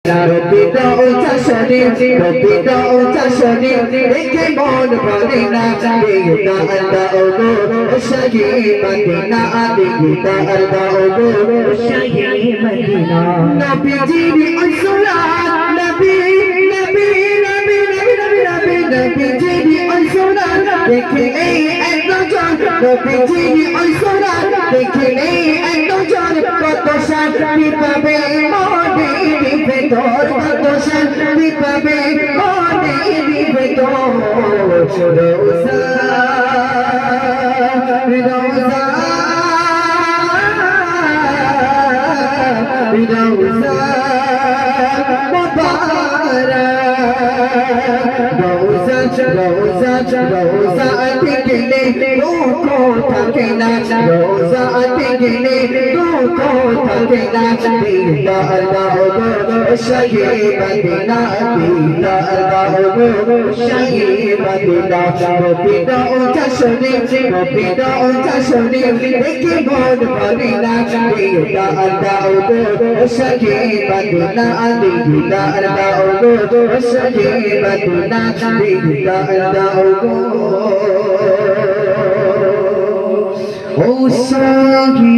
রবিটা উঁচা শনি রবিটা উঁচা শনি দেখে মন ভরে না দিগটা আল্লাহ ওগো শাহি মদিনা দিগটা আল্লাহ ওগো শাহি মদিনা নবীজি আসসালাত নবী নবী নবী নবী নবী নবীজি আসসালাত দেখে এই এক নজর নবীজি আসসালাত দেখে এই এক নজর কত শান্তি পাবে মনে ভিতর কত শান্তি পাবে মনের ভিতর রোজা রোজা রোজা রোজা রোজা গেলে দুঃখ থাকে না রোজা গেলে দুঃখ থাকে না দিলটা আল্লাহ গো শাহি মদিনা দিলটা আল্লাহ গো শাহি মদিনা রবিটা উঁচা শনি রবিটা উঁচা শনি দেখে মন ভরে না দিলটা আল্লাহ গো শাহি মদিনা দিলটা আল্লাহ গো শাহি মদিনা দিলটা আল্লাহ গো ও শাহি